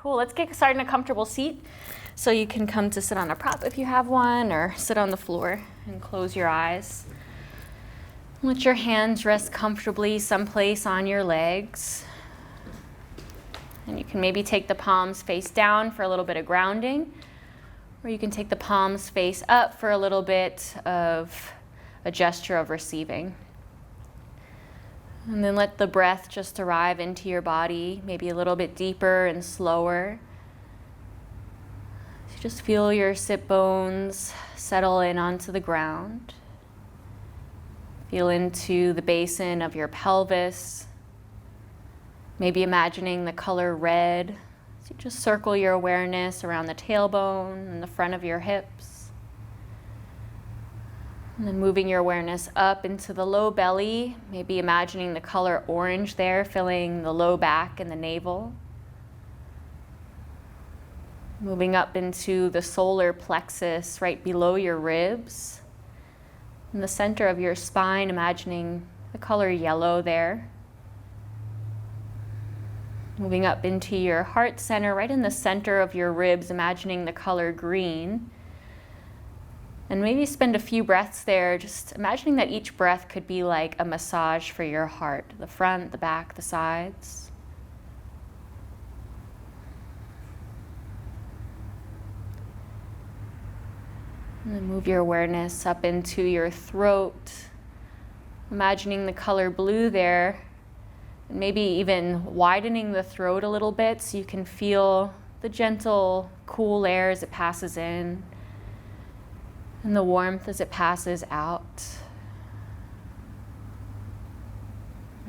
Cool, let's get started in a comfortable seat. So you can come to sit on a prop if you have one, or sit on the floor and close your eyes. Let your hands rest comfortably someplace on your legs. And you can maybe take the palms face down for a little bit of grounding, or you can take the palms face up for a little bit of a gesture of receiving. And then let the breath just arrive into your body, maybe a little bit deeper and slower. So just feel your sit bones settle in onto the ground. Feel into the basin of your pelvis. Maybe imagining the color red. So just circle your awareness around the tailbone and the front of your hips. And then moving your awareness up into the low belly, maybe imagining the color orange there, filling the low back and the navel. Moving up into the solar plexus right below your ribs. In the center of your spine, imagining the color yellow there. Moving up into your heart center, right in the center of your ribs, imagining the color green. And maybe spend a few breaths there, just imagining that each breath could be like a massage for your heart, the front, the back, the sides. And then move your awareness up into your throat, imagining the color blue there, and maybe even widening the throat a little bit so you can feel the gentle, cool air as it passes in, and the warmth as it passes out.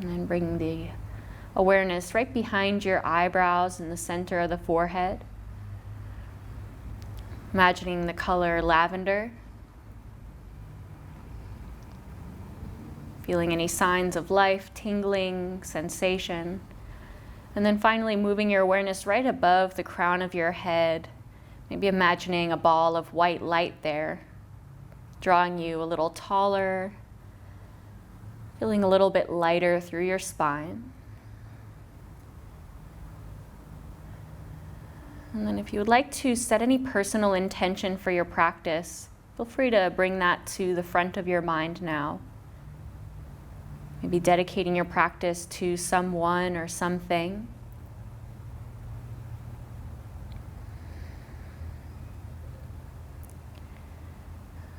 And then bring the awareness right behind your eyebrows in the center of the forehead. Imagining the color lavender. Feeling any signs of life, tingling, sensation. And then finally moving your awareness right above the crown of your head. Maybe imagining a ball of white light there, drawing you a little taller, feeling a little bit lighter through your spine. And then if you would like to set any personal intention for your practice, feel free to bring that to the front of your mind now. Maybe dedicating your practice to someone or something.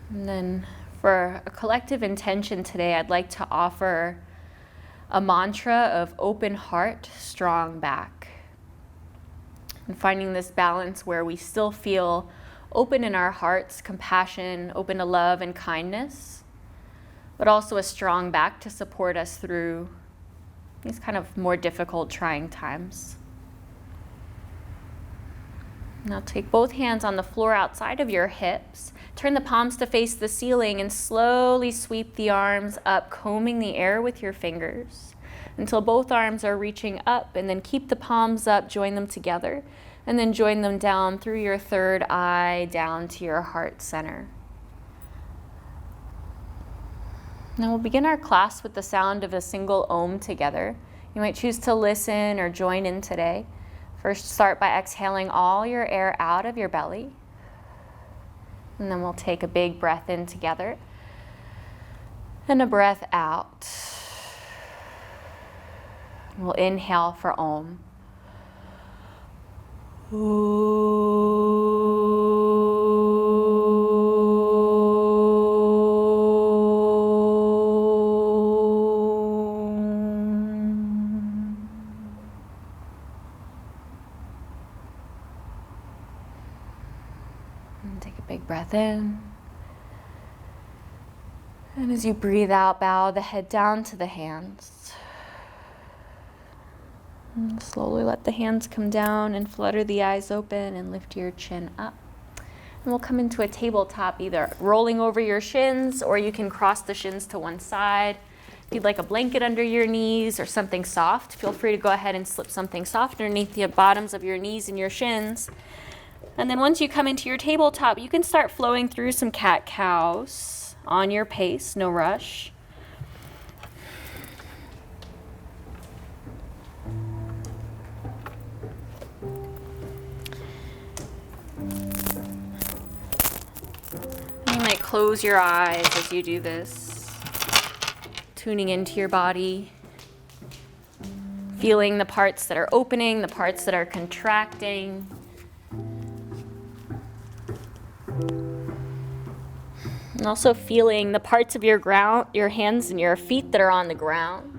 And then for a collective intention today, I'd like to offer a mantra of open heart, strong back. And finding this balance where we still feel open in our hearts, compassion, open to love and kindness, but also a strong back to support us through these kind of more difficult, trying times. Now take both hands on the floor outside of your hips. Turn the palms to face the ceiling and slowly sweep the arms up, combing the air with your fingers until both arms are reaching up, and then keep the palms up, join them together, and then join them down through your third eye, down to your heart center. Now we'll begin our class with the sound of a single Om together. You might choose to listen or join in today. First, start by exhaling all your air out of your belly. And then we'll take a big breath in together. And a breath out. We'll inhale for Om. Take a big breath in. And as you breathe out, bow the head down to the hands. And slowly let the hands come down and flutter the eyes open and lift your chin up. And we'll come into a tabletop, either rolling over your shins, or you can cross the shins to one side. If you'd like a blanket under your knees or something soft, feel free to go ahead and slip something soft underneath the bottoms of your knees and your shins. And then once you come into your tabletop, you can start flowing through some cat-cows on your pace, no rush. close your eyes as you do this, tuning into your body, feeling the parts that are opening, the parts that are contracting. And also feeling the parts of your hands and your feet that are on the ground.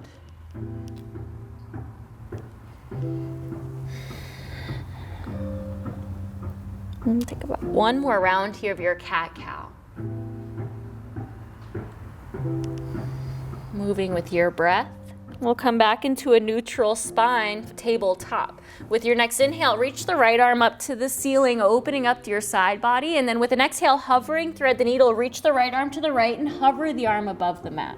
And take about one more round here of your cat-cow. Moving with your breath. We'll come back into a neutral spine, tabletop. With your next inhale, reach the right arm up to the ceiling, opening up to your side body. And then with an exhale, hovering, thread the needle, reach the right arm to the right and hover the arm above the mat.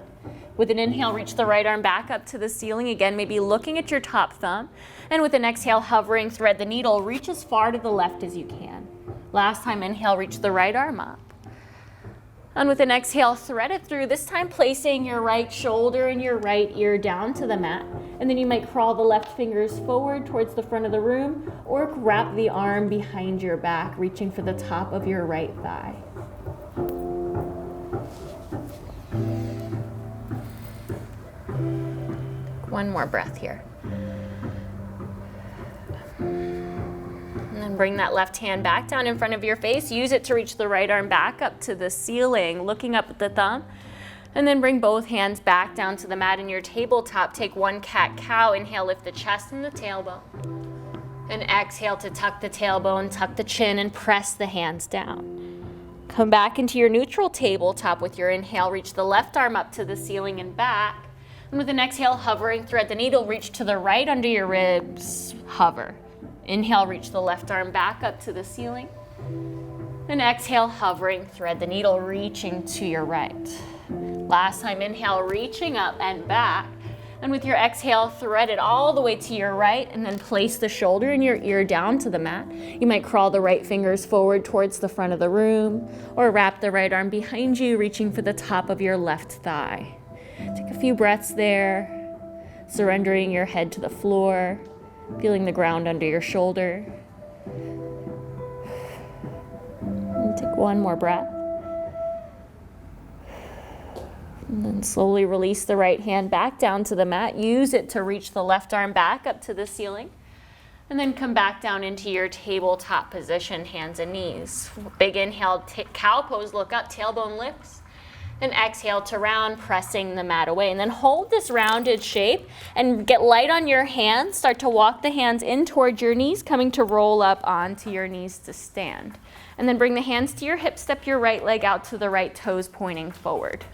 With an inhale, reach the right arm back up to the ceiling. Again, maybe looking at your top thumb. And with an exhale, hovering, thread the needle, reach as far to the left as you can. Last time, inhale, reach the right arm up. And with an exhale, thread it through, this time placing your right shoulder and your right ear down to the mat. And then you might crawl the left fingers forward towards the front of the room or wrap the arm behind your back, reaching for the top of your right thigh. One more breath here. And then bring that left hand back down in front of your face. Use it to reach the right arm back up to the ceiling, looking up at the thumb. And then bring both hands back down to the mat in your tabletop. Take one cat-cow. Inhale, lift the chest and the tailbone. And exhale to tuck the tailbone, tuck the chin, and press the hands down. Come back into your neutral tabletop. With your inhale, reach the left arm up to the ceiling and back. And with an exhale, hovering, thread the needle, reach to the right under your ribs, hover. Inhale, reach the left arm back up to the ceiling. And exhale, hovering, thread the needle, reaching to your right. Last time, inhale, reaching up and back. And with your exhale, thread it all the way to your right and then place the shoulder and your ear down to the mat. You might crawl the right fingers forward towards the front of the room or wrap the right arm behind you, reaching for the top of your left thigh. Take a few breaths there, surrendering your head to the floor, feeling the ground under your shoulder. And take one more breath. And then slowly release the right hand back down to the mat. Use it to reach the left arm back up to the ceiling. And then come back down into your tabletop position, hands and knees. Big inhale, cow pose, look up, tailbone lifts. And exhale to round, pressing the mat away. And then hold this rounded shape and get light on your hands. Start to walk the hands in towards your knees, coming to roll up onto your knees to stand. And then bring the hands to your hips, step your right leg out to the right, toes pointing forward.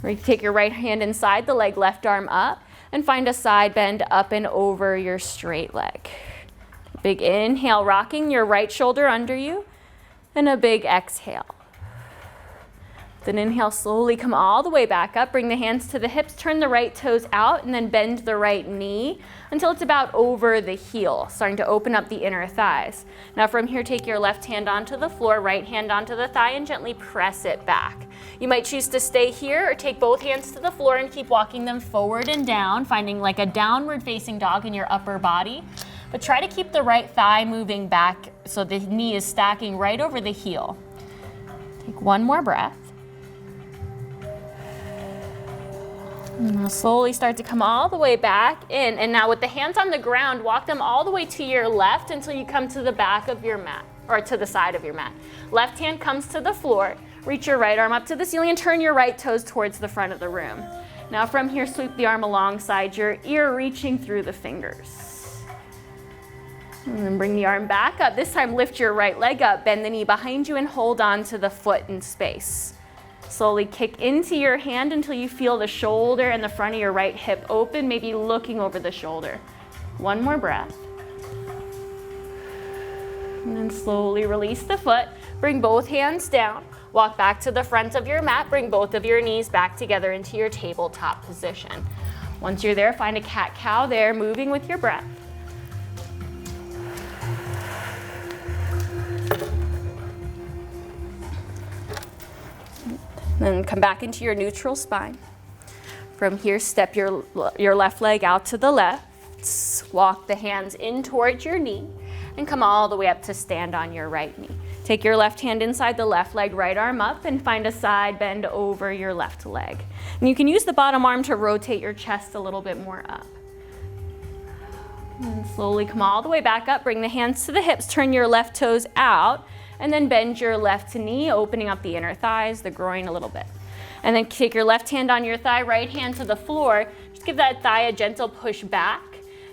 You take your right hand inside the leg, left arm up, and find a side bend up and over your straight leg. Big inhale, rocking your right shoulder under you, and a big exhale. Then inhale, slowly come all the way back up, bring the hands to the hips, turn the right toes out, and then bend the right knee until it's about over the heel, starting to open up the inner thighs. Now from here, take your left hand onto the floor, right hand onto the thigh, and gently press it back. You might choose to stay here or take both hands to the floor and keep walking them forward and down, finding like a downward facing dog in your upper body. But try to keep the right thigh moving back so the knee is stacking right over the heel. Take one more breath. And now slowly start to come all the way back in. And now with the hands on the ground, walk them all the way to your left until you come to the back of your mat, or to the side of your mat. Left hand comes to the floor. Reach your right arm up to the ceiling and turn your right toes towards the front of the room. Now from here, sweep the arm alongside your ear, reaching through the fingers. And then bring the arm back up. This time lift your right leg up, bend the knee behind you, and hold on to the foot in space. Slowly kick into your hand until you feel the shoulder and the front of your right hip open, maybe looking over the shoulder. One more breath. And then slowly release the foot. Bring both hands down. Walk back to the front of your mat. Bring both of your knees back together into your tabletop position. Once you're there, find a cat-cow there, moving with your breath. Then come back into your neutral spine. From here, step your left leg out to the left. Walk the hands in towards your knee and come all the way up to stand on your right knee. Take your left hand inside the left leg, right arm up, and find a side bend over your left leg. And you can use the bottom arm to rotate your chest a little bit more up. And slowly come all the way back up, bring the hands to the hips, turn your left toes out, and then bend your left knee, opening up the inner thighs, the groin a little bit. And then take your left hand on your thigh, right hand to the floor. Just give that thigh a gentle push back.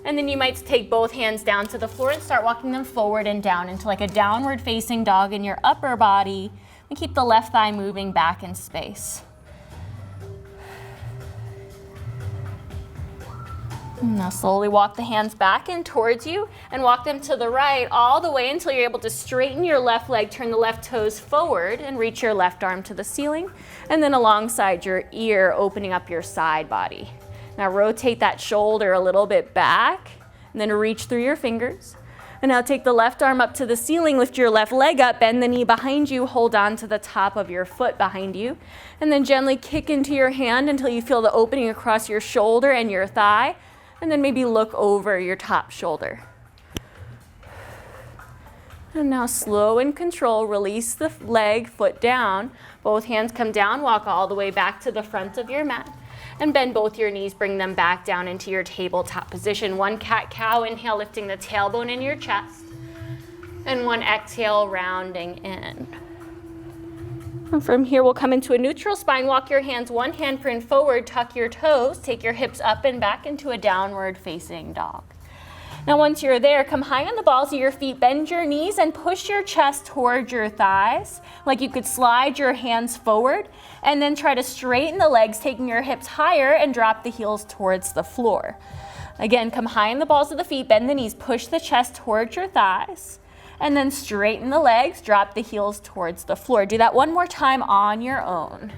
And then you might take both hands down to the floor and start walking them forward and down into like a downward facing dog in your upper body. And keep the left thigh moving back in space. Now slowly walk the hands back in towards you and walk them to the right all the way until you're able to straighten your left leg, turn the left toes forward and reach your left arm to the ceiling. And then alongside your ear, opening up your side body. Now rotate that shoulder a little bit back and then reach through your fingers. And now take the left arm up to the ceiling, lift your left leg up, bend the knee behind you, hold on to the top of your foot behind you, and then gently kick into your hand until you feel the opening across your shoulder and your thigh, and then maybe look over your top shoulder. And now slow and control, release the leg, foot down, both hands come down, walk all the way back to the front of your mat. And bend both your knees, bring them back down into your tabletop position. One cat-cow, inhale, lifting the tailbone in your chest. And one exhale, rounding in. And from here, we'll come into a neutral spine. Walk your hands, one hand print forward, tuck your toes, take your hips up and back into a downward facing dog. Now once you're there, come high on the balls of your feet, bend your knees and push your chest towards your thighs, like you could slide your hands forward, and then try to straighten the legs, taking your hips higher and drop the heels towards the floor. Again, come high on the balls of the feet, bend the knees, push the chest towards your thighs, and then straighten the legs, drop the heels towards the floor. Do that one more time on your own.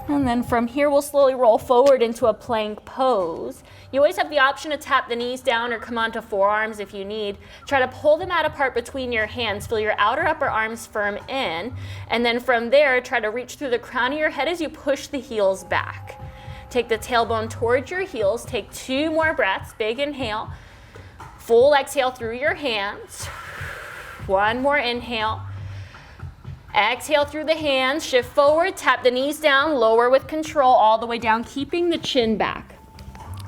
And then from here, we'll slowly roll forward into a plank pose. You always have the option to tap the knees down or come onto forearms if you need. Try to pull them out apart between your hands. Feel your outer upper arms firm in. And then from there, try to reach through the crown of your head as you push the heels back. Take the tailbone towards your heels. Take 2 more breaths. Big inhale. Full exhale through your hands. 1 more inhale. Exhale through the hands, shift forward, tap the knees down, lower with control all the way down, keeping the chin back.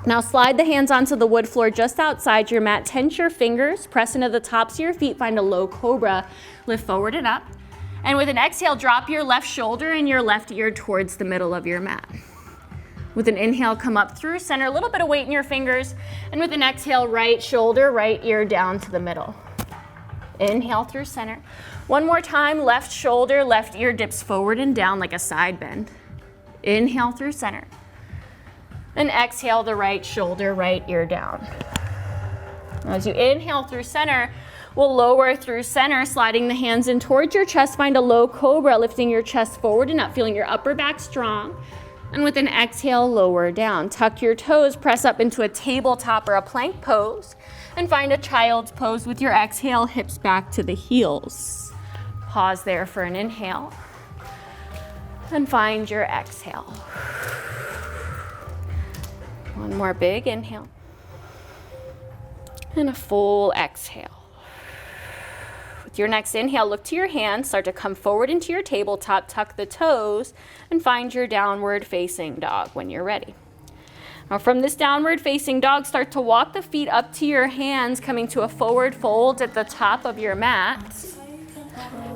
Now slide the hands onto the wood floor just outside your mat, tense your fingers, press into the tops of your feet, find a low cobra, lift forward and up. And with an exhale, drop your left shoulder and your left ear towards the middle of your mat. With an inhale, come up through center, a little bit of weight in your fingers, and with an exhale, right shoulder, right ear down to the middle. Inhale through center. One more time, left shoulder, left ear dips forward and down like a side bend. Inhale through center. And exhale the right shoulder, right ear down. Now as you inhale through center, we'll lower through center, sliding the hands in towards your chest. Find a low cobra, lifting your chest forward and up, feeling your upper back strong. And with an exhale, lower down. Tuck your toes, press up into a tabletop or a plank pose. And find a child's pose with your exhale, hips back to the heels. Pause there for an inhale. And find your exhale. One more big inhale. And a full exhale. With your next inhale, look to your hands, start to come forward into your tabletop, tuck the toes, and find your downward facing dog when you're ready. Now from this downward facing dog, start to walk the feet up to your hands, coming to a forward fold at the top of your mat.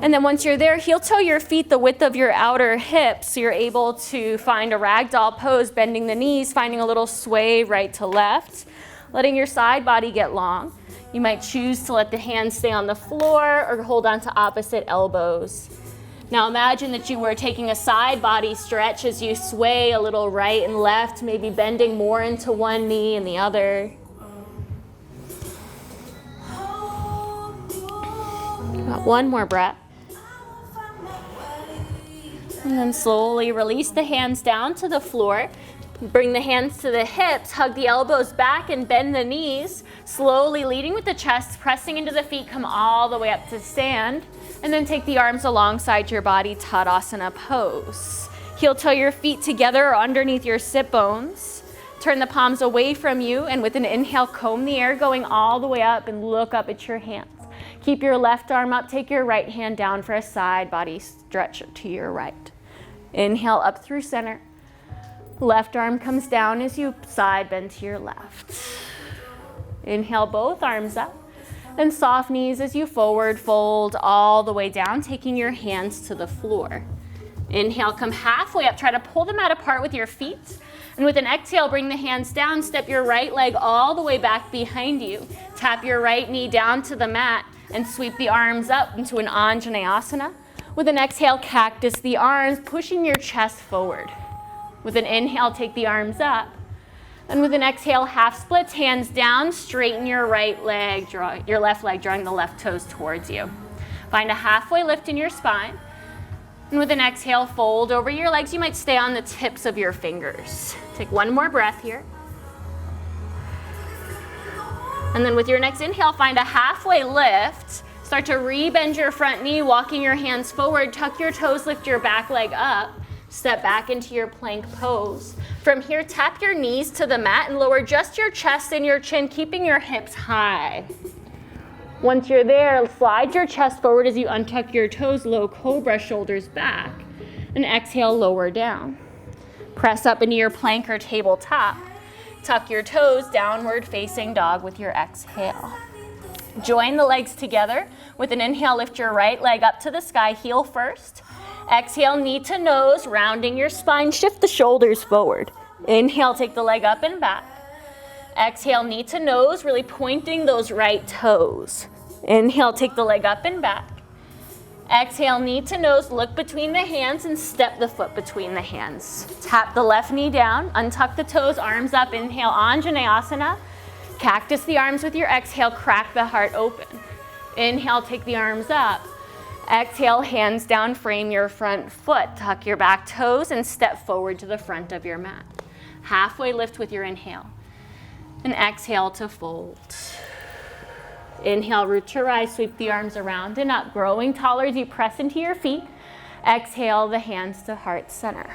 And then once you're there, heel toe your feet the width of your outer hips so you're able to find a ragdoll pose, bending the knees, finding a little sway right to left, letting your side body get long. You might choose to let the hands stay on the floor or hold on to opposite elbows. Now imagine that you were taking a side body stretch as you sway a little right and left, maybe bending more into one knee and the other. Got one more breath. And then slowly release the hands down to the floor. Bring the hands to the hips, hug the elbows back and bend the knees. Slowly leading with the chest, pressing into the feet, come all the way up to stand. And then take the arms alongside your body, Tadasana pose. Heel toe your feet together or underneath your sit bones. turn the palms away from you, and with an inhale, comb the air going all the way up and look up at your hands. Keep your left arm up, take your right hand down for a side body stretch to your right. Inhale up through center. Left arm comes down as you side bend to your left. Inhale, both arms up. And soft knees as you forward fold all the way down, taking your hands to the floor. Inhale, come halfway up. Try to pull the mat apart with your feet. And with an exhale, bring the hands down. Step your right leg all the way back behind you. Tap your right knee down to the mat and sweep the arms up into an Anjaneyasana. With an exhale, cactus the arms, pushing your chest forward. With an inhale, take the arms up. And with an exhale, half splits, hands down, straighten your right leg, your left leg, drawing the left toes towards you. Find a halfway lift in your spine. And with an exhale, fold over your legs. You might stay on the tips of your fingers. Take one more breath here. And then with your next inhale, find a halfway lift. Start to re-bend your front knee, walking your hands forward. Tuck your toes, lift your back leg up. Step back into your plank pose. From here, tap your knees to the mat and lower just your chest and your chin, keeping your hips high. Once you're there, slide your chest forward as you untuck your toes, low cobra, shoulders back. And exhale, lower down. Press up into your plank or tabletop. Tuck your toes, downward facing dog with your exhale. Join the legs together. With an inhale, lift your right leg up to the sky, heel first. Exhale, knee to nose, rounding your spine, shift the shoulders forward. Inhale, take the leg up and back. Exhale, knee to nose, really pointing those right toes. Inhale, take the leg up and back. Exhale, knee to nose, look between the hands and step the foot between the hands. Tap the left knee down, untuck the toes, arms up, inhale, Anjaneyasana. Cactus the arms with your exhale, crack the heart open. Inhale, take the arms up. Exhale, hands down, frame your front foot. Tuck your back toes and step forward to the front of your mat. Halfway lift with your inhale. And exhale to fold. Inhale, root to rise, sweep the arms around and up, growing taller as you press into your feet. Exhale, the hands to heart center.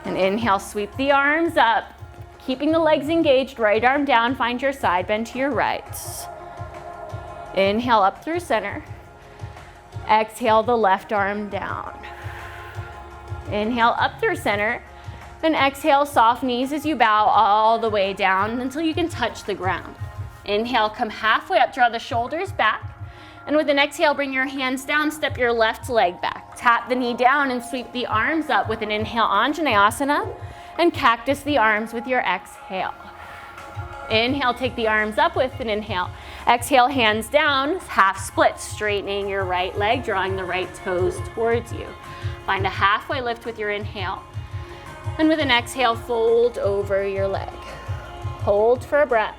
And inhale, sweep the arms up, keeping the legs engaged, right arm down, find your side bend to your right. Inhale, up through center. Exhale, the left arm down. Inhale, up through center. Then exhale, soft knees as you bow all the way down until you can touch the ground. Inhale, come halfway up, draw the shoulders back. And with an exhale, bring your hands down, step your left leg back. Tap the knee down and sweep the arms up with an inhale, Anjaneyasana. And cactus the arms with your exhale. Inhale, take the arms up with an inhale. Exhale, hands down, half split, straightening your right leg, drawing the right toes towards you. Find a halfway lift with your inhale. And with an exhale, fold over your leg. Hold for a breath.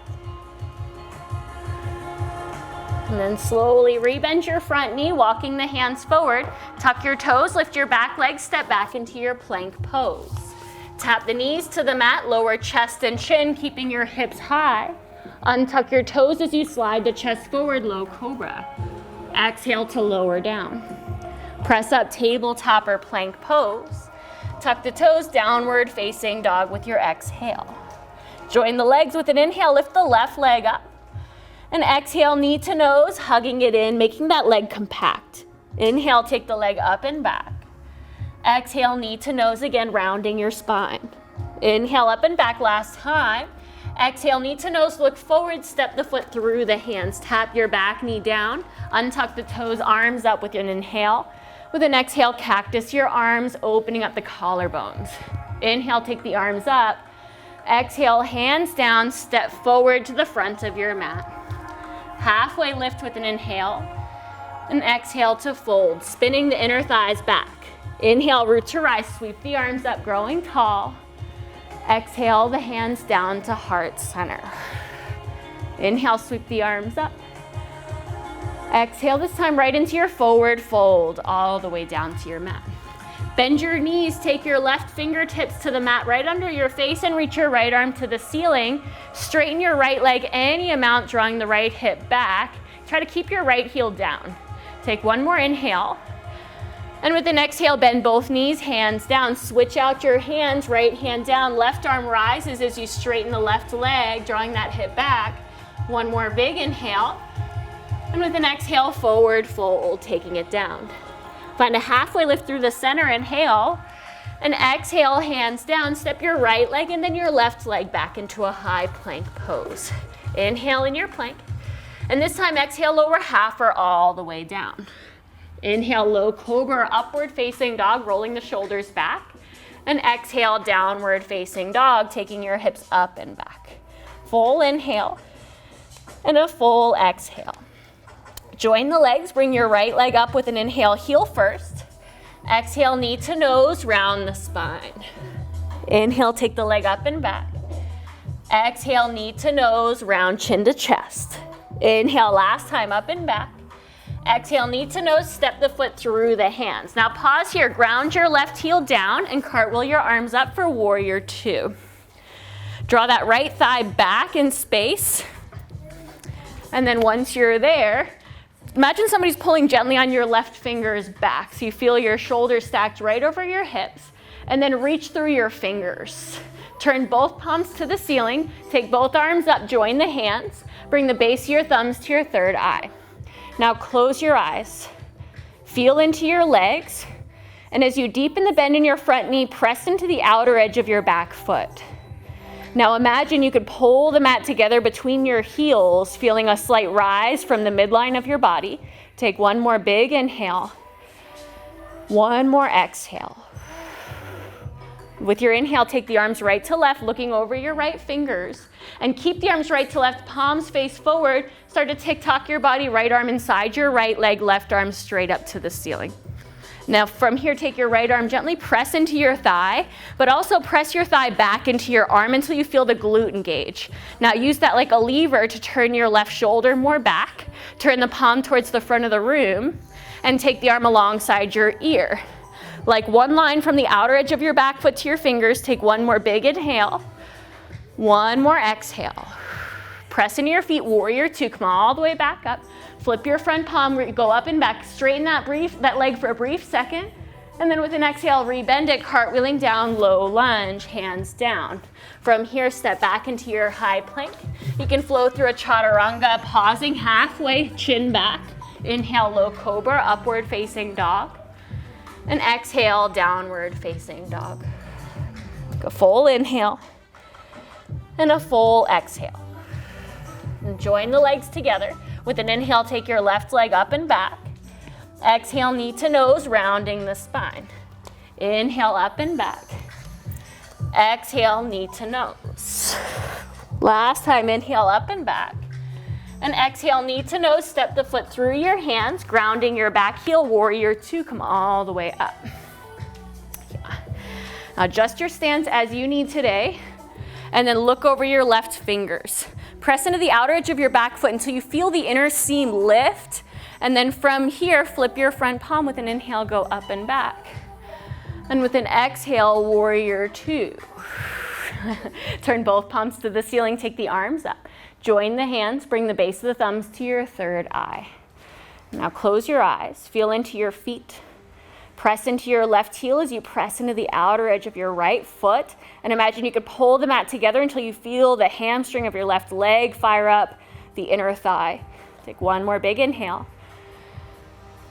And then slowly rebend your front knee, walking the hands forward. Tuck your toes, lift your back leg, step back into your plank pose. Tap the knees to the mat, lower chest and chin, keeping your hips high. Untuck your toes as you slide the chest forward, low cobra. Exhale to lower down. Press up, tabletop or plank pose. Tuck the toes, downward facing dog with your exhale. Join the legs with an inhale, lift the left leg up. And exhale, knee to nose, hugging it in, making that leg compact. Inhale, take the leg up and back. Exhale, knee to nose again, rounding your spine. Inhale, up and back last time. Exhale, knee to nose, look forward, step the foot through the hands. Tap your back knee down, untuck the toes, arms up with an inhale. With an exhale, cactus your arms, opening up the collarbones. Inhale, take the arms up. Exhale, hands down, step forward to the front of your mat. Halfway lift with an inhale. And exhale to fold, spinning the inner thighs back. Inhale, root to rise, sweep the arms up, growing tall. Exhale, the hands down to heart center. Inhale, sweep the arms up. Exhale, this time right into your forward fold, all the way down to your mat. Bend your knees, take your left fingertips to the mat right under your face and reach your right arm to the ceiling. Straighten your right leg any amount, drawing the right hip back. Try to keep your right heel down. Take one more inhale. And with an exhale, bend both knees, hands down. Switch out your hands, right hand down. Left arm rises as you straighten the left leg, drawing that hip back. One more big inhale. And with an exhale, forward fold, taking it down. Find a halfway lift through the center, inhale. And exhale, hands down. Step your right leg and then your left leg back into a high plank pose. Inhale in your plank. And this time, exhale, lower half or all the way down. Inhale, low cobra, upward facing dog, rolling the shoulders back. And exhale, downward facing dog, taking your hips up and back. Full inhale and a full exhale. Join the legs, bring your right leg up with an inhale, heel first. Exhale, knee to nose, round the spine. Inhale, take the leg up and back. Exhale, knee to nose, round chin to chest. Inhale, last time, up and back. Exhale, knee to nose, step the foot through the hands. Now pause here, ground your left heel down and cartwheel your arms up for warrior two. Draw that right thigh back in space. And then once you're there, imagine somebody's pulling gently on your left fingers back. So you feel your shoulders stacked right over your hips. And then reach through your fingers. Turn both palms to the ceiling. Take both arms up, join the hands. Bring the base of your thumbs to your third eye. Now close your eyes. Feel into your legs. And as you deepen the bend in your front knee, press into the outer edge of your back foot. Now imagine you could pull the mat together between your heels, feeling a slight rise from the midline of your body. Take one more big inhale. One more exhale. With your inhale, take the arms right to left, looking over your right fingers. And keep the arms right to left, palms face forward. Start to tick-tock your body, right arm inside your right leg, left arm straight up to the ceiling. Now from here, take your right arm gently, press into your thigh, but also press your thigh back into your arm until you feel the glute engage. Now use that like a lever to turn your left shoulder more back, turn the palm towards the front of the room, and take the arm alongside your ear. Like one line from the outer edge of your back foot to your fingers, take one more big inhale, one more exhale. Press into your feet, warrior two, come all the way back up. Flip your front palm, go up and back, straighten that leg for a brief second, and then with an exhale, rebend it, cartwheeling down, low lunge, hands down. From here, step back into your high plank. You can flow through a chaturanga, pausing halfway, chin back. Inhale, low cobra, upward facing dog. And exhale, downward facing dog. Take a full inhale and a full exhale. And join the legs together. With an inhale, take your left leg up and back. Exhale, knee to nose, rounding the spine. Inhale, up and back. Exhale, knee to nose. Last time, inhale, up and back. And exhale, knee to nose, step the foot through your hands, grounding your back heel, warrior two, come all the way up. Yeah. Now adjust your stance as you need today, and then look over your left fingers. Press into the outer edge of your back foot until you feel the inner seam lift, and then from here, flip your front palm with an inhale, go up and back. And with an exhale, warrior two. Turn both palms to the ceiling, take the arms up. Join the hands, bring the base of the thumbs to your third eye. Now close your eyes, feel into your feet. Press into your left heel as you press into the outer edge of your right foot. And imagine you could pull the mat together until you feel the hamstring of your left leg fire up the inner thigh. Take one more big inhale.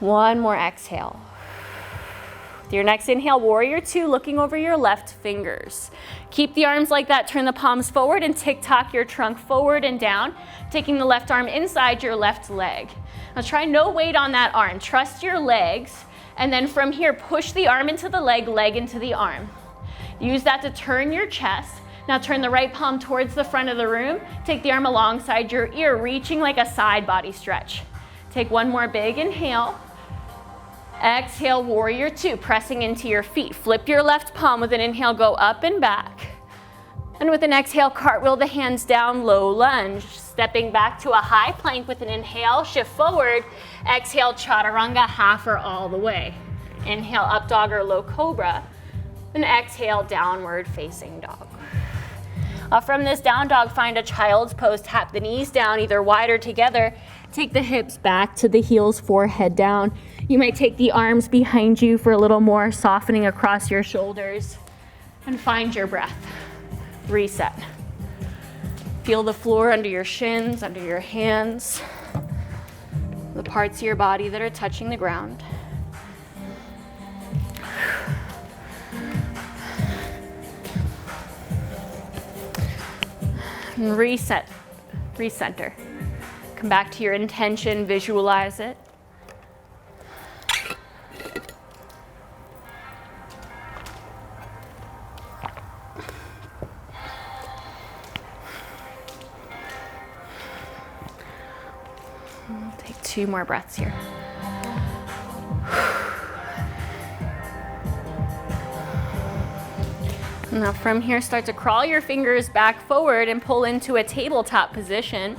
One more exhale. With your next inhale, warrior two, looking over your left fingers. Keep the arms like that, turn the palms forward and tick-tock your trunk forward and down, taking the left arm inside your left leg. Now try no weight on that arm, trust your legs, and then from here, push the arm into the leg, leg into the arm. Use that to turn your chest. Now turn the right palm towards the front of the room, take the arm alongside your ear, reaching like a side body stretch. Take one more big inhale. Exhale, warrior two, pressing into your feet. Flip your left palm with an inhale, go up and back. And with an exhale, cartwheel the hands down, low lunge. Stepping back to a high plank with an inhale, shift forward. Exhale, chaturanga, half or all the way. Inhale, up dog or low cobra. And exhale, downward facing dog. From this down dog, find a child's pose. Tap the knees down, either wide or together. Take the hips back to the heels, forehead down. You might take the arms behind you for a little more softening across your shoulders and find your breath. Reset. Feel the floor under your shins, under your hands, the parts of your body that are touching the ground. And reset, recenter. Come back to your intention, visualize it. We'll take 2 more breaths here. Now from here, start to crawl your fingers back forward and pull into a tabletop position.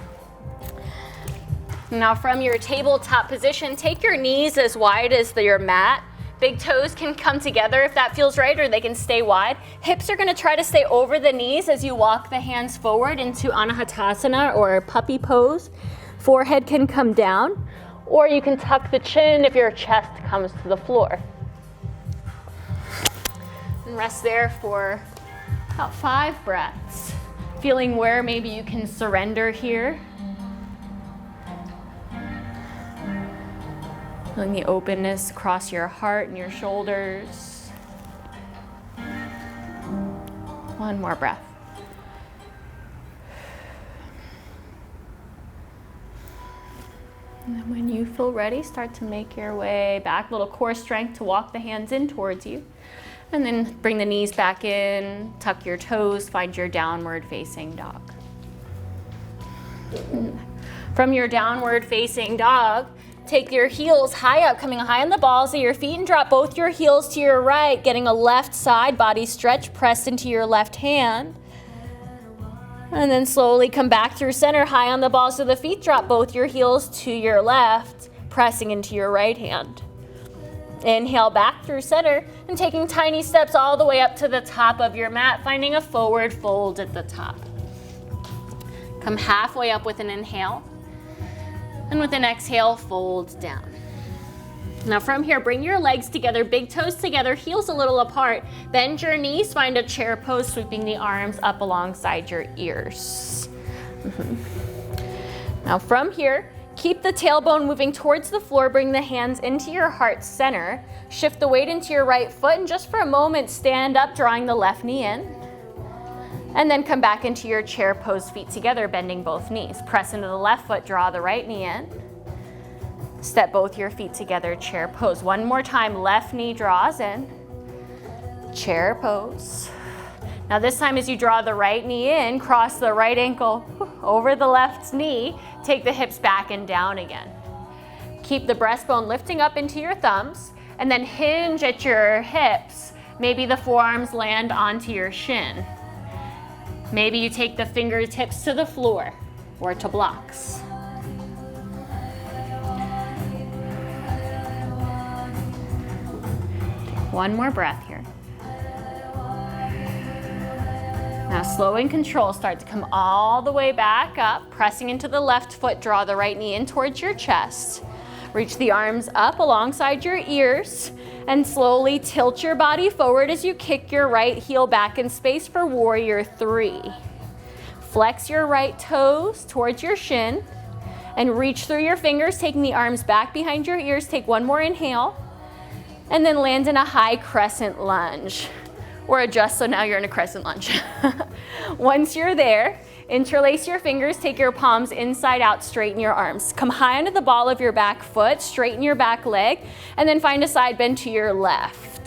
Now from your tabletop position, take your knees as wide as your mat. Big toes can come together if that feels right, or they can stay wide. Hips are gonna try to stay over the knees as you walk the hands forward into Anahatasana or puppy pose. Forehead can come down, or you can tuck the chin if your chest comes to the floor. And rest there for about 5 breaths. Feeling where maybe you can surrender here. Feeling the openness across your heart and your shoulders. 1 more breath. And then when you feel ready, start to make your way back. A little core strength to walk the hands in towards you. And then bring the knees back in, tuck your toes, find your downward facing dog. From your downward facing dog, take your heels high up, coming high on the balls of your feet, and drop both your heels to your right, getting a left side body stretch pressed into your left hand. And then slowly come back through center, high on the balls of the feet, drop both your heels to your left, pressing into your right hand. Inhale back through center and taking tiny steps all the way up to the top of your mat, finding a forward fold at the top. Come halfway up with an inhale, and with an exhale, fold down. Now from here, bring your legs together, big toes together, heels a little apart. Bend your knees, find a chair pose, sweeping the arms up alongside your ears. Now from here, keep the tailbone moving towards the floor, bring the hands into your heart center, shift the weight into your right foot, and just for a moment, stand up, drawing the left knee in. And then come back into your chair pose, feet together, bending both knees. Press into the left foot, draw the right knee in. Step both your feet together, chair pose. 1 more time, left knee draws in, chair pose. Now this time as you draw the right knee in, cross the right ankle over the left knee, take the hips back and down again. Keep the breastbone lifting up into your thumbs, and then hinge at your hips. Maybe the forearms land onto your shin. Maybe you take the fingertips to the floor or to blocks. One more breath here. Now slow and control, start to come all the way back up, pressing into the left foot, draw the right knee in towards your chest. Reach the arms up alongside your ears and slowly tilt your body forward as you kick your right heel back in space for warrior 3. Flex your right toes towards your shin and reach through your fingers, taking the arms back behind your ears. Take 1 more inhale and then land in a high crescent lunge, or adjust so now you're in a crescent lunge. Once you're there, interlace your fingers, take your palms inside out, straighten your arms. Come high onto the ball of your back foot, straighten your back leg, and then find a side bend to your left.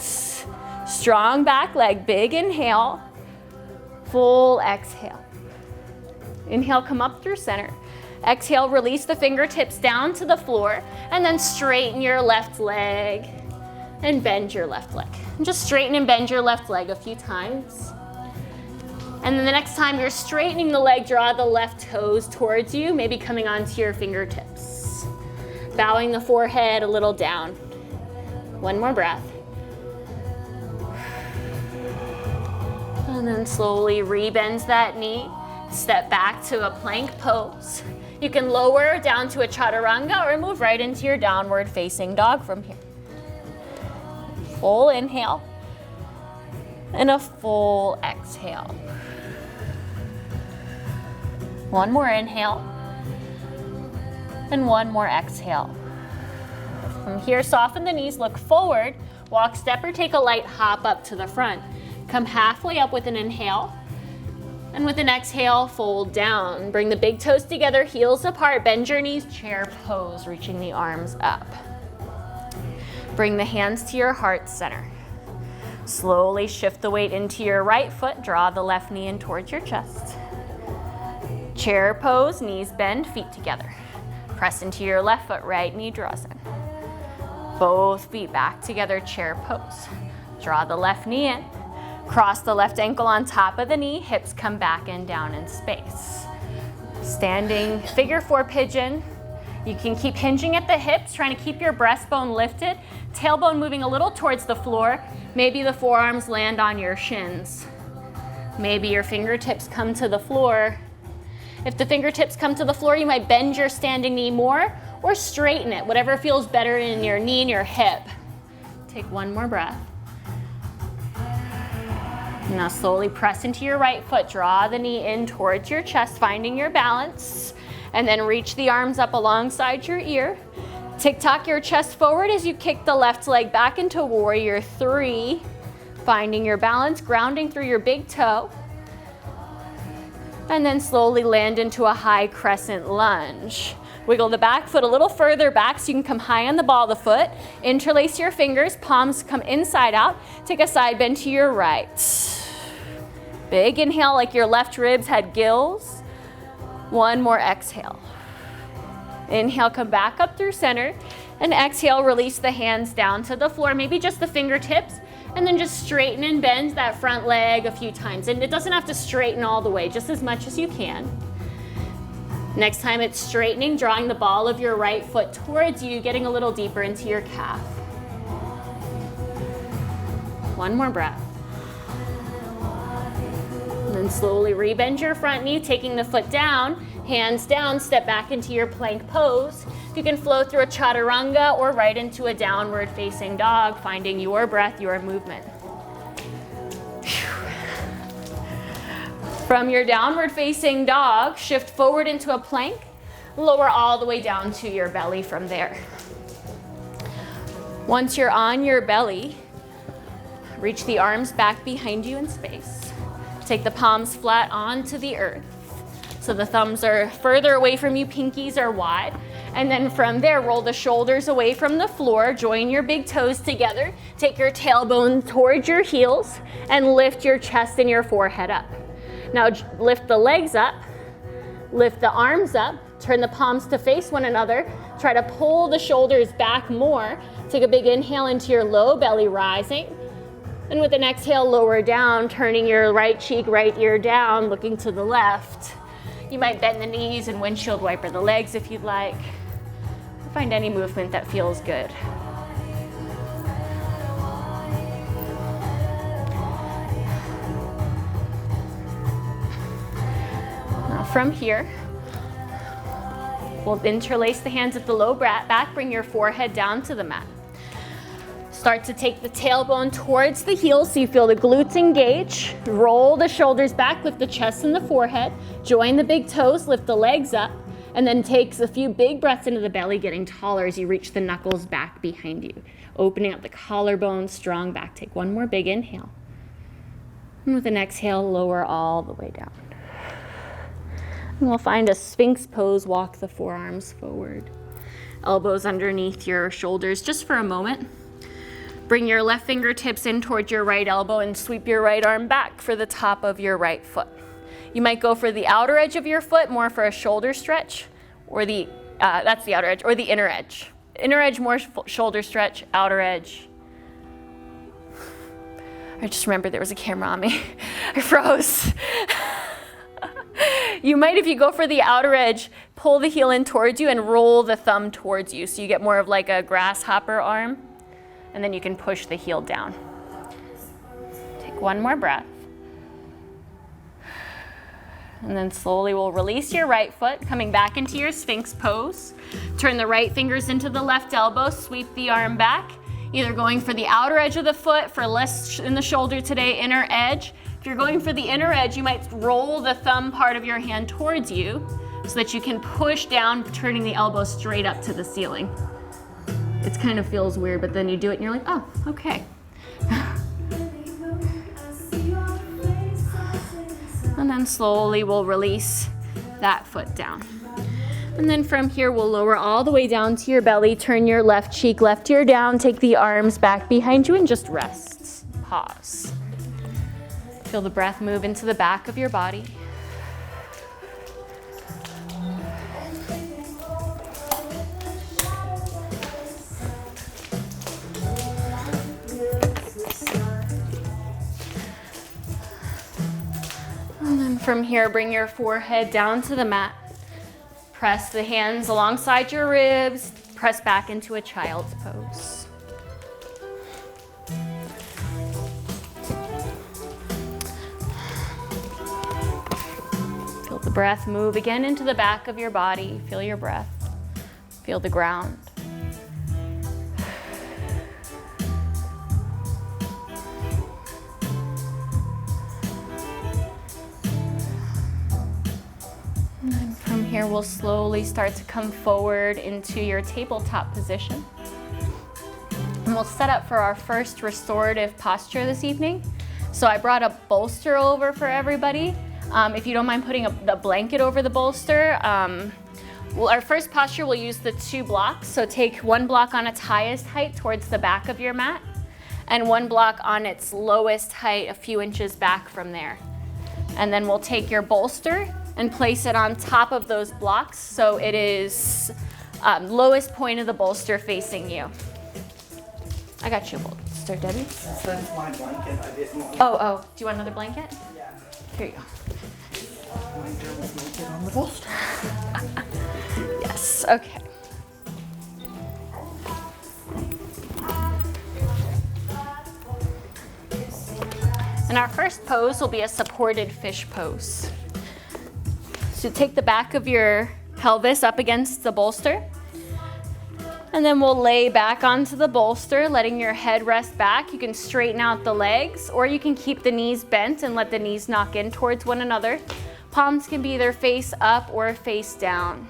Strong back leg, big inhale, full exhale. Inhale, come up through center. Exhale, release the fingertips down to the floor, and then straighten your left leg and bend your left leg. And just straighten and bend your left leg a few times. And then the next time you're straightening the leg, draw the left toes towards you, maybe coming onto your fingertips. Bowing the forehead a little down. 1 more breath. And then slowly rebend that knee. Step back to a plank pose. You can lower down to a chaturanga or move right into your downward facing dog from here. Full inhale and a full exhale. One more inhale and one more exhale. From here, soften the knees, look forward, walk, step, or take a light hop up to the front. Come halfway up with an inhale, and with an exhale, fold down. Bring the big toes together, heels apart, bend your knees, chair pose, reaching the arms up. Bring the hands to your heart center. Slowly shift the weight into your right foot, draw the left knee in towards your chest. Chair pose, knees bend, feet together. Press into your left foot, right knee draws in. Both feet back together, chair pose. Draw the left knee in. Cross the left ankle on top of the knee, hips come back and down in space. Standing figure four pigeon. You can keep hinging at the hips, trying to keep your breastbone lifted, tailbone moving a little towards the floor. Maybe the forearms land on your shins. Maybe your fingertips come to the floor. If the fingertips come to the floor, you might bend your standing knee more or straighten it, whatever feels better in your knee and your hip. Take one more breath. Now slowly press into your right foot, draw the knee in towards your chest, finding your balance, and then reach the arms up alongside your ear. Tick-tock your chest forward as you kick the left leg back into warrior three, finding your balance, grounding through your big toe, and then slowly land into a high crescent lunge. Wiggle the back foot a little further back so you can come high on the ball of the foot. Interlace your fingers, palms come inside out. Take a side bend to your right. Big inhale like your left ribs had gills. One more exhale. Inhale, come back up through center. And exhale, release the hands down to the floor, maybe just the fingertips. And then just straighten and bend that front leg a few times. And it doesn't have to straighten all the way, just as much as you can. Next time it's straightening, drawing the ball of your right foot towards you, getting a little deeper into your calf. One more breath. And then slowly rebend your front knee, taking the foot down, hands down, step back into your plank pose. You can flow through a chaturanga or right into a downward facing dog, finding your breath, your movement. From your downward facing dog, shift forward into a plank, lower all the way down to your belly from there. Once you're on your belly, reach the arms back behind you in space. Take the palms flat onto the earth. So the thumbs are further away from you, pinkies are wide. And then from there, roll the shoulders away from the floor, join your big toes together, take your tailbone towards your heels, and lift your chest and your forehead up. Now lift the legs up, lift the arms up, turn the palms to face one another, try to pull the shoulders back more. Take a big inhale into your low belly, rising. And with an exhale, lower down, turning your right cheek, right ear down, looking to the left. You might bend the knees and windshield wiper the legs if you'd like. Find any movement that feels good. Now from here, we'll interlace the hands at the low back, bring your forehead down to the mat. Start to take the tailbone towards the heels so you feel the glutes engage. Roll the shoulders back, lift the chest and the forehead. Join the big toes, lift the legs up, and then take a few big breaths into the belly, getting taller as you reach the knuckles back behind you. Opening up the collarbone, strong back. Take one more big inhale. And with an exhale, lower all the way down. And we'll find a Sphinx pose, walk the forearms forward. Elbows underneath your shoulders just for a moment. Bring your left fingertips in towards your right elbow and sweep your right arm back for the top of your right foot. You might go for the outer edge of your foot, more for a shoulder stretch, or that's the outer edge, or the inner edge. Inner edge, more shoulder stretch, outer edge. I just remembered there was a camera on me. I froze. You might, if you go for the outer edge, pull the heel in towards you and roll the thumb towards you so you get more of like a grasshopper arm. And then you can push the heel down. Take one more breath. And then slowly we'll release your right foot, coming back into your Sphinx pose. Turn the right fingers into the left elbow, sweep the arm back, either going for the outer edge of the foot, for less in the shoulder today, inner edge. If you're going for the inner edge, you might roll the thumb part of your hand towards you so that you can push down, turning the elbow straight up to the ceiling. It kind of feels weird, but then you do it and you're like, oh, okay. And then slowly we'll release that foot down. And then from here, we'll lower all the way down to your belly, turn your left cheek, left ear down, take the arms back behind you and just rest. Pause. Feel the breath move into the back of your body. And then from here, bring your forehead down to the mat. Press the hands alongside your ribs. Press back into a child's pose. Feel the breath move again into the back of your body. Feel your breath. Feel the ground. Here we'll slowly start to come forward into your tabletop position. And we'll set up for our first restorative posture this evening. So I brought a bolster over for everybody. If you don't mind putting the blanket over the bolster. Our first posture, we'll use the 2 blocks. So take 1 block on its highest height towards the back of your mat and 1 block on its lowest height a few inches back from there. And then we'll take your bolster and place it on top of those blocks so it is lowest point of the bolster facing you. I got you a bolster, Debbie. That's my blanket. I didn't want. Oh, do you want another blanket? Yeah. Here you go. My blanket on the bolster. Yes, okay. And our first pose will be a supported fish pose. So take the back of your pelvis up against the bolster. And then we'll lay back onto the bolster, letting your head rest back. You can straighten out the legs, or you can keep the knees bent and let the knees knock in towards one another. Palms can be either face up or face down.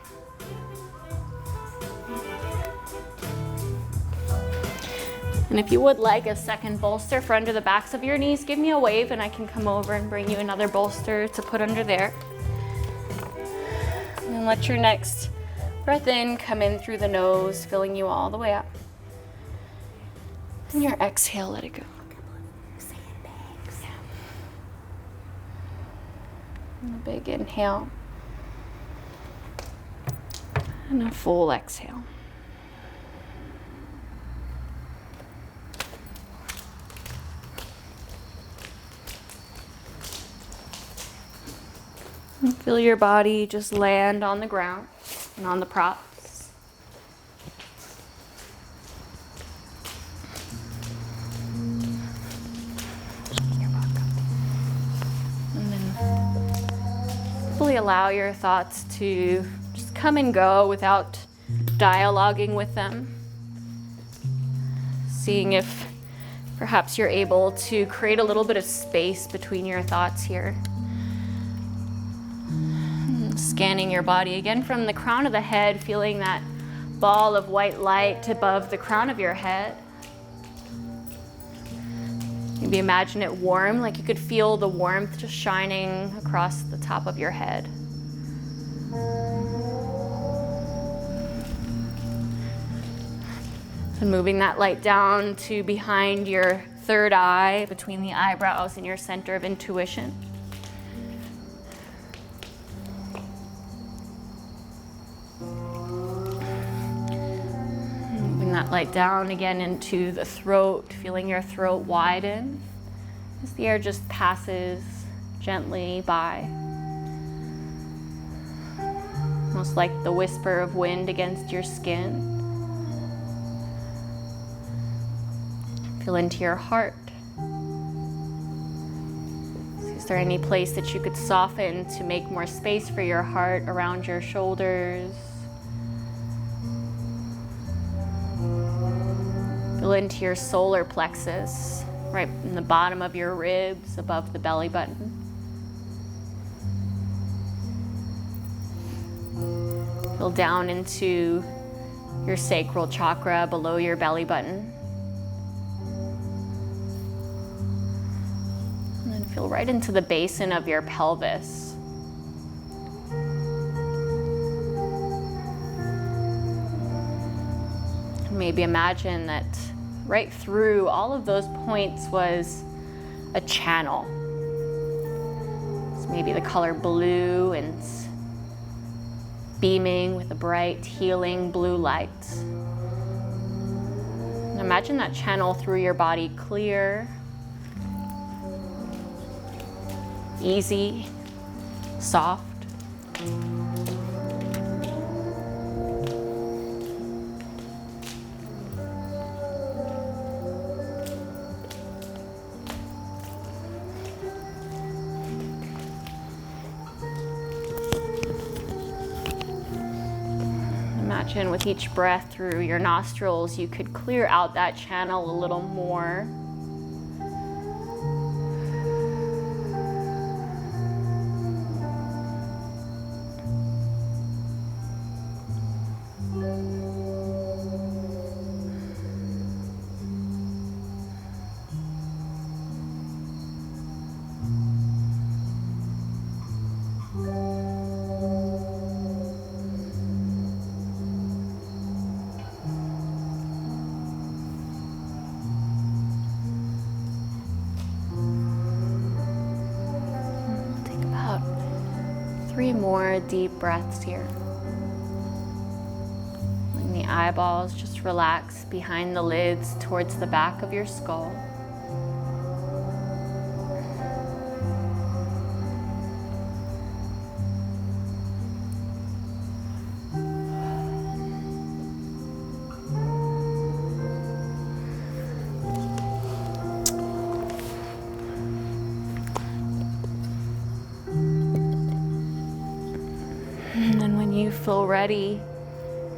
And if you would like a second bolster for under the backs of your knees, give me a wave and I can come over and bring you another bolster to put under there. And let your next breath in come in through the nose, filling you all the way up. And your exhale, let it go. And a big inhale. And a full exhale. And feel your body just land on the ground and on the props. And then fully allow your thoughts to just come and go without dialoguing with them. Seeing if perhaps you're able to create a little bit of space between your thoughts here. Scanning your body again from the crown of the head, feeling that ball of white light above the crown of your head. Maybe imagine it warm, like you could feel the warmth just shining across the top of your head. And moving that light down to behind your third eye, between the eyebrows and your center of intuition. That light down again into the throat, feeling your throat widen as the air just passes gently by. Almost like the whisper of wind against your skin. Feel into your heart. So you Is there any place that you could soften to make more space for your heart around your shoulders? Feel into your solar plexus, right in the bottom of your ribs, above the belly button. Feel down into your sacral chakra below your belly button. And then feel right into the basin of your pelvis. And maybe imagine that right through all of those points was a channel. So maybe the color blue and beaming with a bright, healing blue light. And imagine that channel through your body clear, easy, soft. Imagine with each breath through your nostrils, you could clear out that channel a little more. Take about 3 more deep breaths here. Letting the eyeballs just relax behind the lids towards the back of your skull. And then when you feel ready,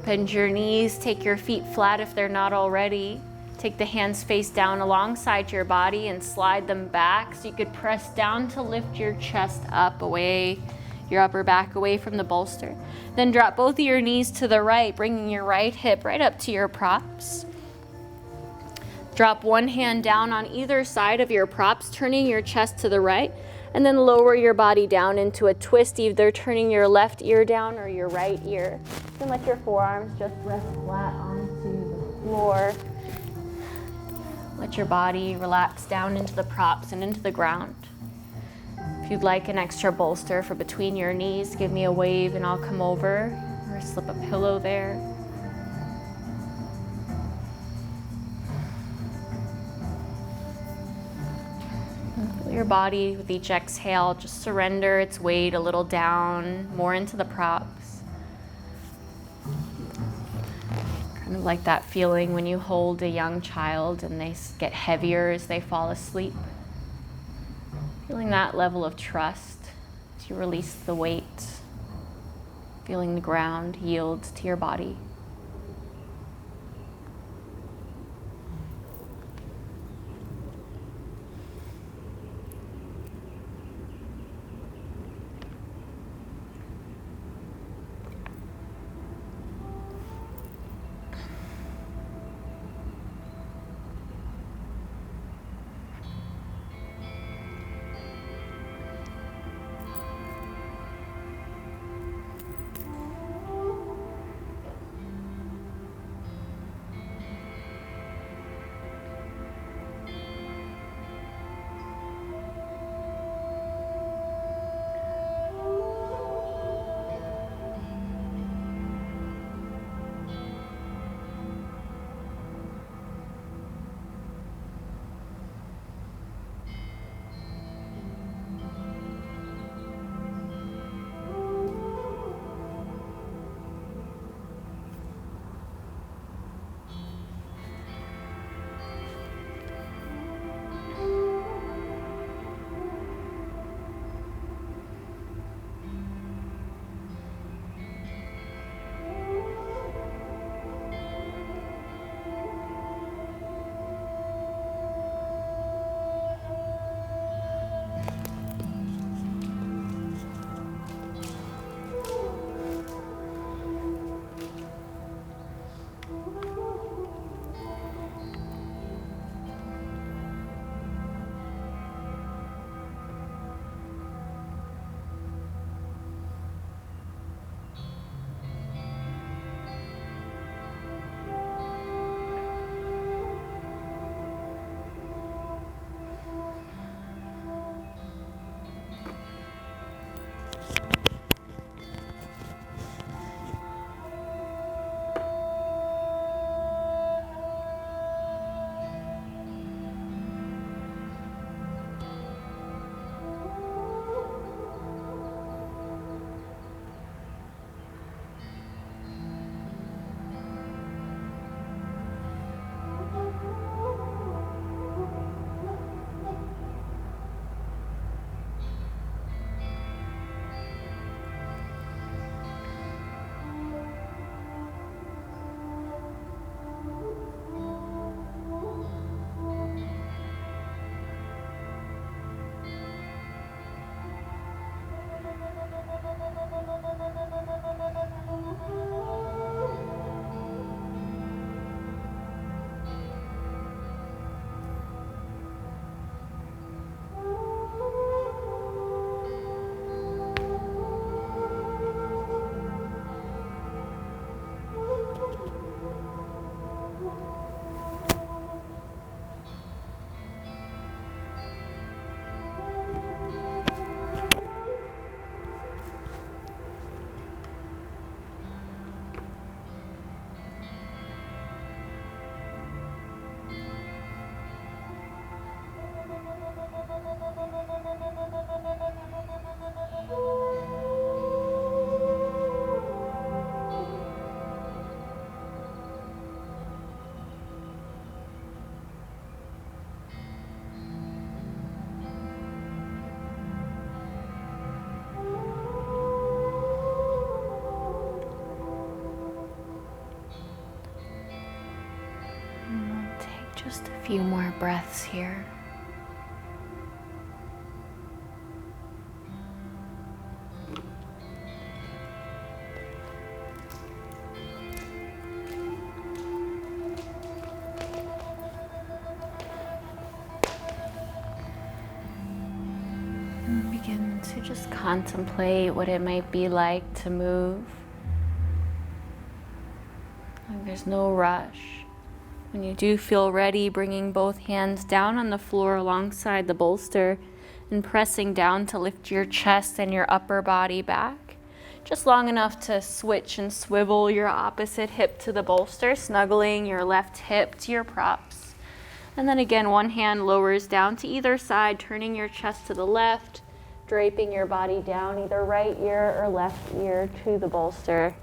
bend your knees, take your feet flat if they're not already. Take the hands face down alongside your body and slide them back so you could press down to lift your chest up away, your upper back away from the bolster. Then drop both of your knees to the right, bringing your right hip right up to your props. Drop one hand down on either side of your props, turning your chest to the right, and then lower your body down into a twist, either turning your left ear down or your right ear. Then let your forearms just rest flat onto the floor. Let your body relax down into the props and into the ground. If you'd like an extra bolster for between your knees, give me a wave and I'll come over, or slip a pillow there. Feel your body with each exhale, just surrender its weight a little down, more into the props. Kind of like that feeling when you hold a young child and they get heavier as they fall asleep. Feeling that level of trust as you release the weight. Feeling the ground yield to your body. Just a few more breaths here. And begin to just contemplate what it might be like to move. Like there's no rush. When you do feel ready, bringing both hands down on the floor alongside the bolster and pressing down to lift your chest and your upper body back. Just long enough to switch and swivel your opposite hip to the bolster, snuggling your left hip to your props. And then again, one hand lowers down to either side, turning your chest to the left, draping your body down, either right ear or left ear to the bolster.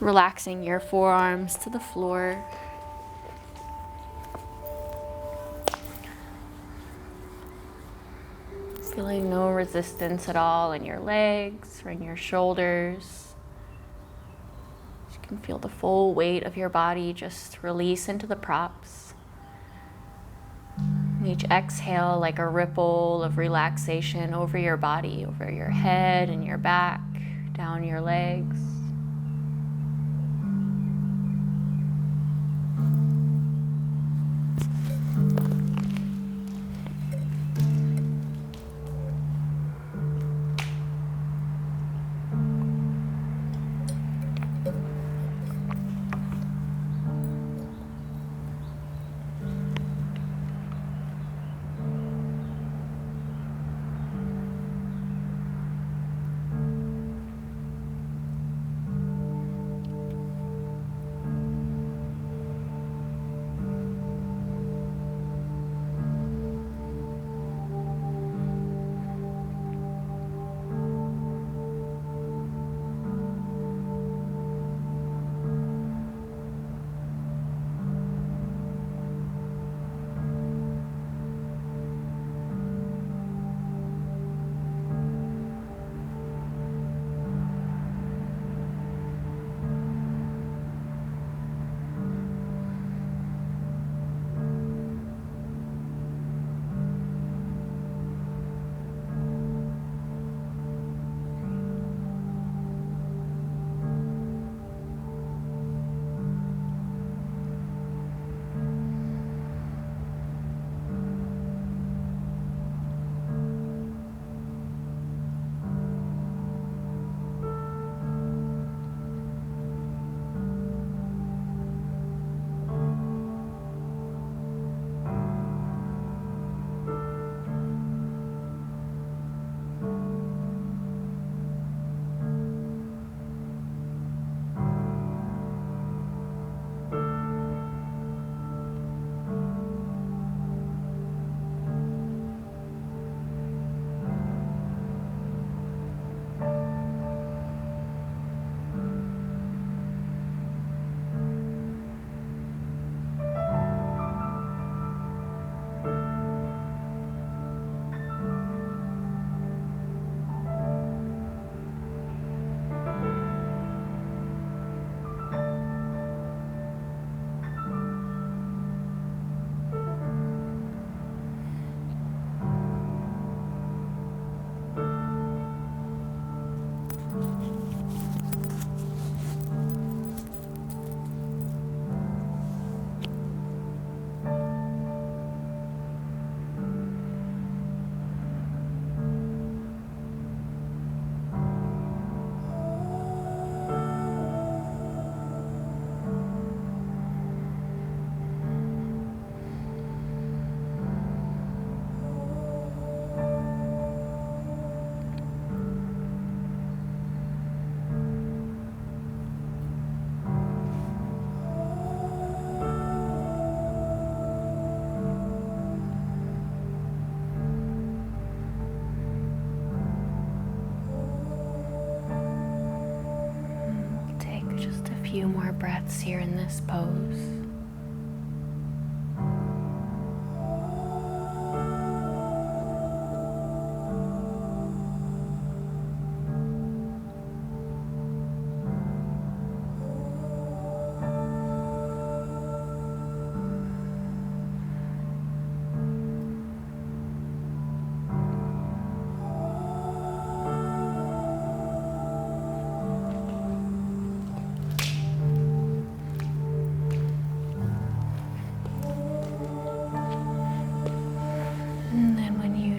Relaxing your forearms to the floor. Feeling no resistance at all in your legs or in your shoulders. You can feel the full weight of your body just release into the props. Each exhale like a ripple of relaxation over your body, over your head and your back, down your legs. Few more breaths here in this pose.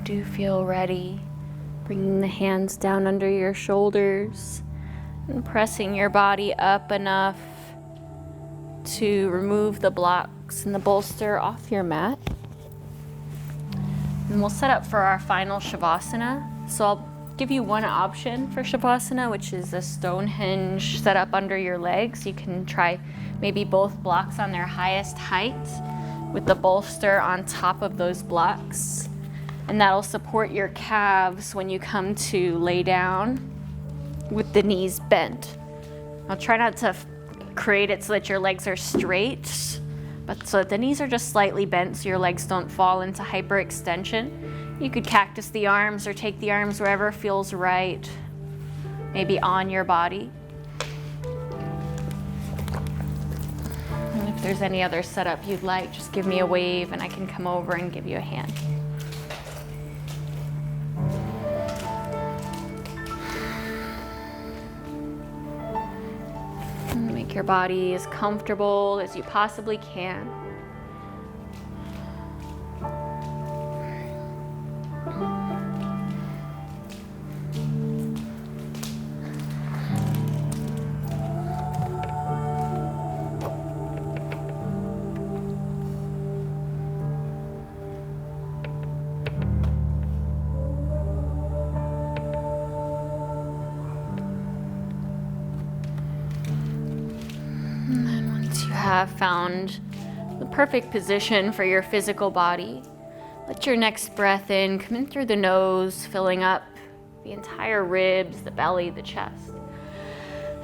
do feel ready, bringing the hands down under your shoulders and pressing your body up enough to remove the blocks and the bolster off your mat. And we'll set up for our final Shavasana. So I'll give you one option for Shavasana, which is a Stonehenge set up under your legs. You can try maybe both blocks on their highest height with the bolster on top of those blocks. And that'll support your calves when you come to lay down with the knees bent. I'll try not to create it so that your legs are straight, but so that the knees are just slightly bent so your legs don't fall into hyperextension. You could cactus the arms or take the arms wherever feels right, maybe on your body. And if there's any other setup you'd like, just give me a wave and I can come over and give you a hand. Make your body as comfortable as you possibly can. Have found the perfect position for your physical body. Let your next breath in come in through the nose, filling up the entire ribs, the belly, the chest.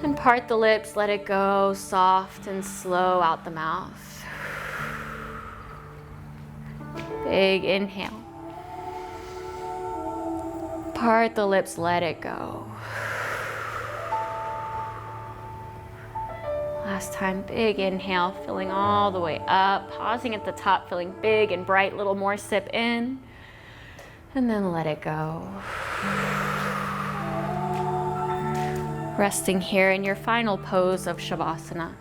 And part the lips, let it go, soft and slow out the mouth. Big inhale. Part the lips, let it go. Last time, big inhale, filling all the way up, pausing at the top, feeling big and bright, little more sip in, and then let it go. Resting here in your final pose of Shavasana.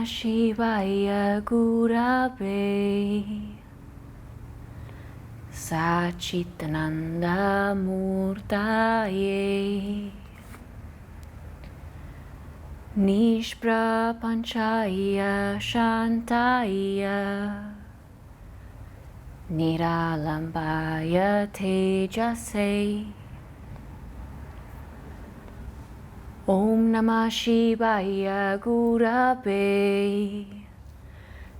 Shivaya Gurave Sachitananda Murtaye Nishprapanchaya Shantaya Niralambaya Tejase Om Namah Shivaya Gurave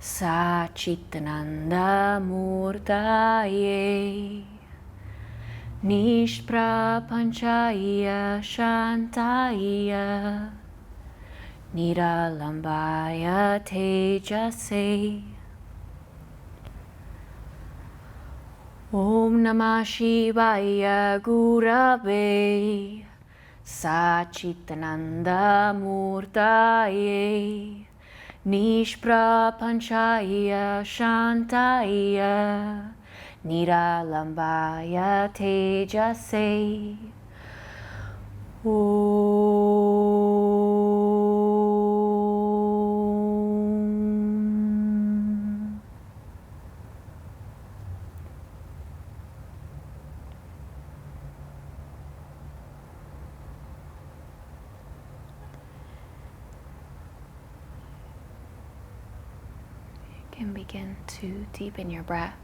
Sachitananda Murtaye Nishprapanchaya Shantaya Niralambaya Tejase Om Namah Shivaya Gurave Sachitananda Murtaye Nishprapanchaya Shantaya Niralambaya Tejase Om. You can begin to deepen your breath,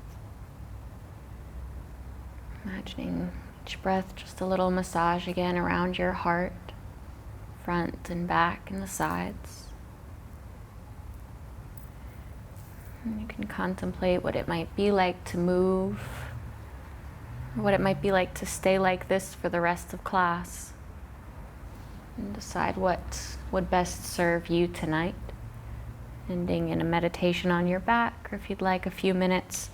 imagining each breath just a little massage again around your heart, front and back and the sides. And you can contemplate what it might be like to move, or what it might be like to stay like this for the rest of class, and decide what would best serve you tonight. Ending in a meditation on your back, or if you'd like a few minutes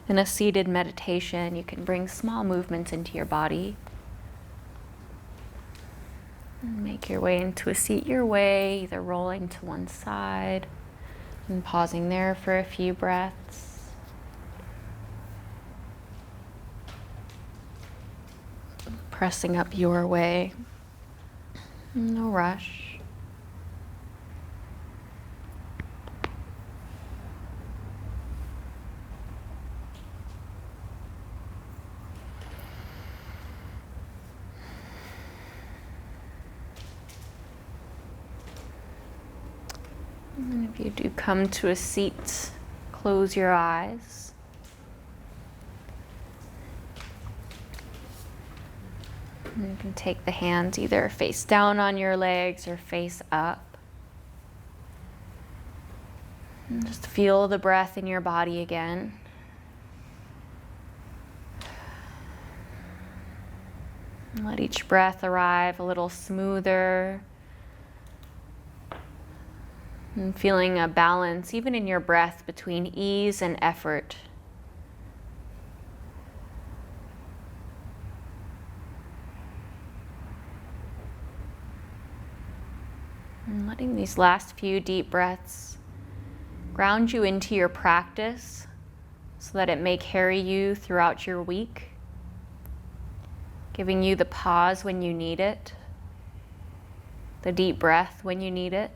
in a seated meditation, you can bring small movements into your body. And make your way into a seat your way, either rolling to one side and pausing there for a few breaths. Pressing up your way. No rush. And if you do come to a seat, close your eyes. And you can take the hands either face down on your legs or face up. And just feel the breath in your body again. And let each breath arrive a little smoother. And feeling a balance, even in your breath, between ease and effort. And letting these last few deep breaths ground you into your practice so that it may carry you throughout your week, giving you the pause when you need it, the deep breath when you need it,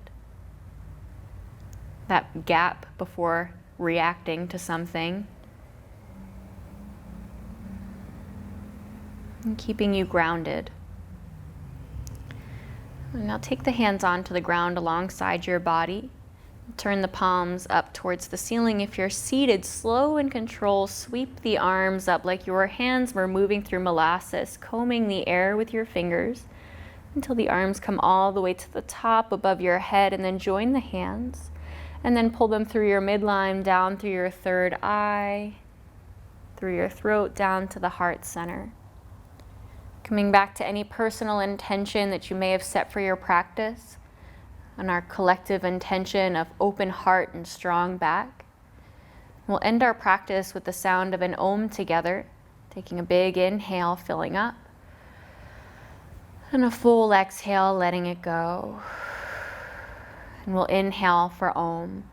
that gap before reacting to something, and keeping you grounded. And now take the hands onto the ground alongside your body. Turn the palms up towards the ceiling. If you're seated, slow and control, sweep the arms up like your hands were moving through molasses, combing the air with your fingers until the arms come all the way to the top above your head, and then join the hands. And then pull them through your midline, down through your third eye, through your throat, down to the heart center. Coming back to any personal intention that you may have set for your practice, and our collective intention of open heart and strong back. We'll end our practice with the sound of an Om together, taking a big inhale, filling up, and a full exhale, letting it go. And we'll inhale for Om.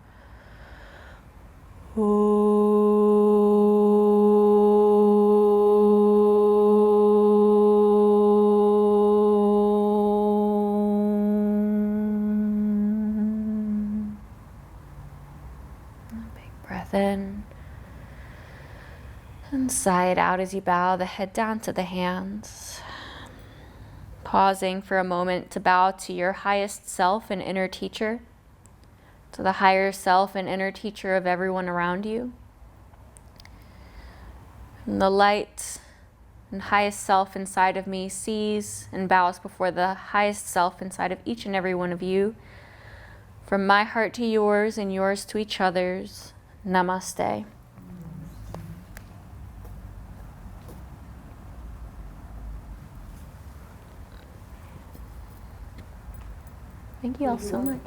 breath in. And sigh it out as you bow the head down to the hands. Pausing for a moment to bow to your highest self and inner teacher, to the higher self and inner teacher of everyone around you. And the light and highest self inside of me sees and bows before the highest self inside of each and every one of you. From my heart to yours and yours to each other's, namaste. Thank you all so much.